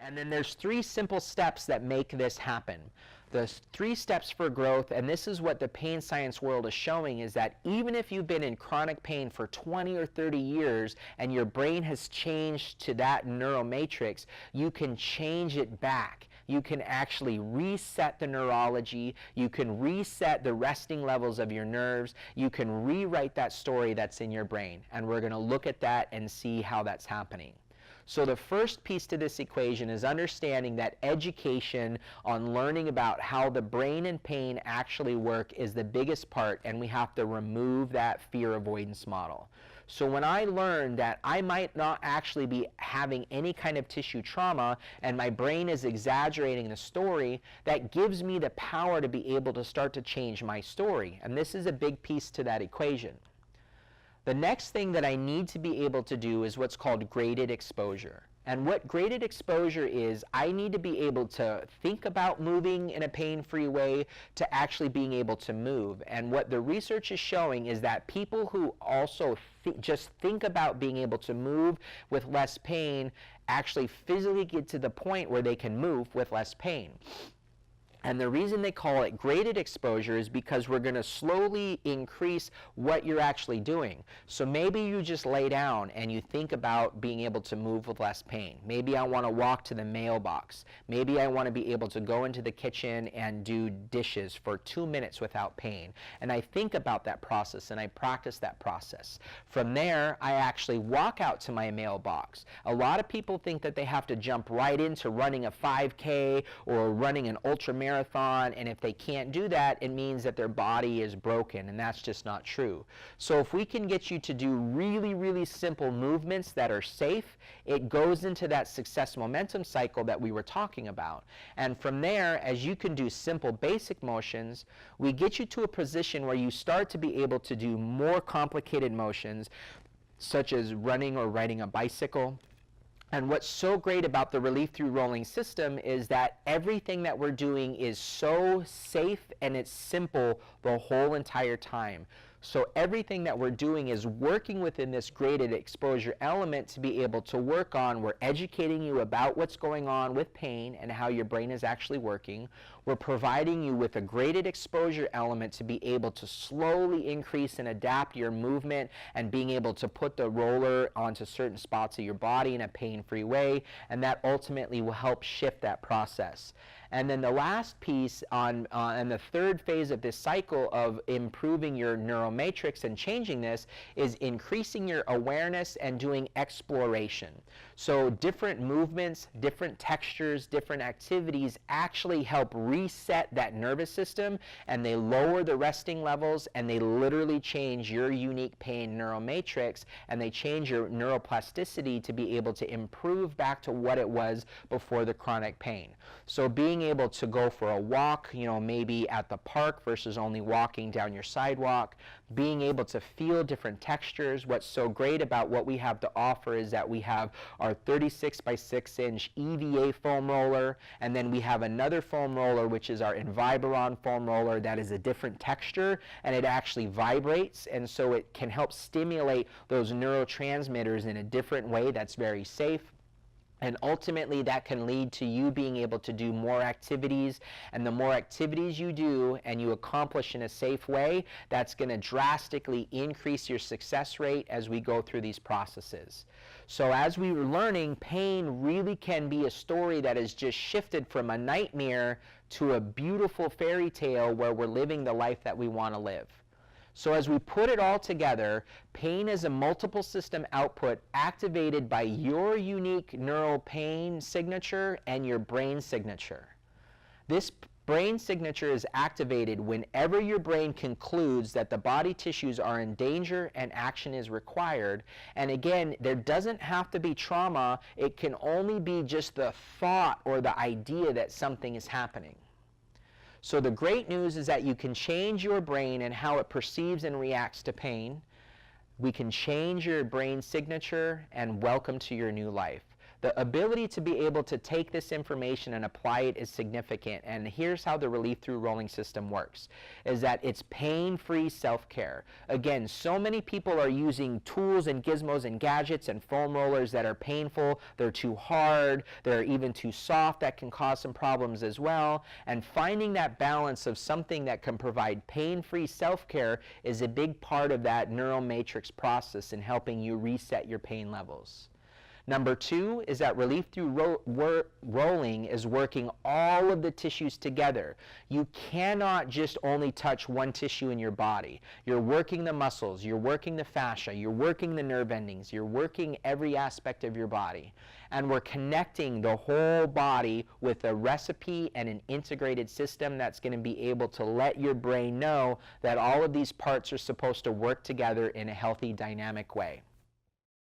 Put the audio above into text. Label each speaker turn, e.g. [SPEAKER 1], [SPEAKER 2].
[SPEAKER 1] And then there's 3 simple steps that make this happen. The 3 steps for growth, and this is what the pain science world is showing, is that even if you've been in chronic pain for 20 or 30 years and your brain has changed to that neural matrix, you can change it back. You can actually reset the neurology, you can reset the resting levels of your nerves, you can rewrite that story that's in your brain. And we're going to look at that and see how that's happening. So the first piece to this equation is understanding that education on learning about how the brain and pain actually work is the biggest part, and we have to remove that fear avoidance model. So when I learned that I might not actually be having any kind of tissue trauma and my brain is exaggerating the story, that gives me the power to be able to start to change my story. And this is a big piece to that equation. The next thing that I need to be able to do is what's called graded exposure. And what graded exposure is, I need to be able to think about moving in a pain-free way to actually being able to move. And what the research is showing is that people who also just think about being able to move with less pain actually physically get to the point where they can move with less pain. And the reason they call it graded exposure is because we're going to slowly increase what you're actually doing. So maybe you just lay down and you think about being able to move with less pain. Maybe I want to walk to the mailbox. Maybe I want to be able to go into the kitchen and do dishes for 2 minutes without pain. And I think about that process and I practice that process. From there, I actually walk out to my mailbox. A lot of people think that they have to jump right into running a 5K or running an ultramarathon, and if they can't do that, it means that their body is broken, and that's just not true. So if we can get you to do really, really simple movements that are safe, it goes into that success momentum cycle that we were talking about. And from there, as you can do simple basic motions, we get you to a position where you start to be able to do more complicated motions, such as running or riding a bicycle. And what's so great about the relief through rolling system is that everything that we're doing is so safe and it's simple the whole entire time. So everything that we're doing is working within this graded exposure element to be able to work on. We're educating you about what's going on with pain and how your brain is actually working. We're providing you with a graded exposure element to be able to slowly increase and adapt your movement and being able to put the roller onto certain spots of your body in a pain-free way, and that ultimately will help shift that process. And then the last piece and the third phase of this cycle of improving your neural matrix and changing this is increasing your awareness and doing exploration. So different movements, different textures, different activities actually help reset that nervous system, and they lower the resting levels, and they literally change your unique pain neural matrix, and they change your neuroplasticity to be able to improve back to what it was before the chronic pain. So being able to go for a walk, maybe at the park versus only walking down your sidewalk, being able to feel different textures. What's so great about what we have to offer is that we have our 36 by 6 inch EVA foam roller, and then we have another foam roller which is our Envibron foam roller that is a different texture, and it actually vibrates, and so it can help stimulate those neurotransmitters in a different way that's very safe. And ultimately that can lead to you being able to do more activities, and the more activities you do and you accomplish in a safe way, that's going to drastically increase your success rate as we go through these processes. So as we were learning, pain really can be a story that is just shifted from a nightmare to a beautiful fairy tale where we're living the life that we want to live. So as we put it all together, pain is a multiple system output activated by your unique neural pain signature and your brain signature. This brain signature is activated whenever your brain concludes that the body tissues are in danger and action is required. And again, there doesn't have to be trauma. It can only be just the thought or the idea that something is happening. So the great news is that you can change your brain and how it perceives and reacts to pain. We can change your brain signature, and welcome to your new life. The ability to be able to take this information and apply it is significant, and here's how the relief through rolling system works, is that it's pain-free self-care. Again, so many people are using tools and gizmos and gadgets and foam rollers that are painful, they're too hard, they're even too soft, that can cause some problems as well, and finding that balance of something that can provide pain-free self-care is a big part of that neural matrix process in helping you reset your pain levels. Number two is that relief through rolling is working all of the tissues together. You cannot just only touch one tissue in your body. You're working the muscles, you're working the fascia, you're working the nerve endings, you're working every aspect of your body. And we're connecting the whole body with a recipe and an integrated system that's going to be able to let your brain know that all of these parts are supposed to work together in a healthy, dynamic way.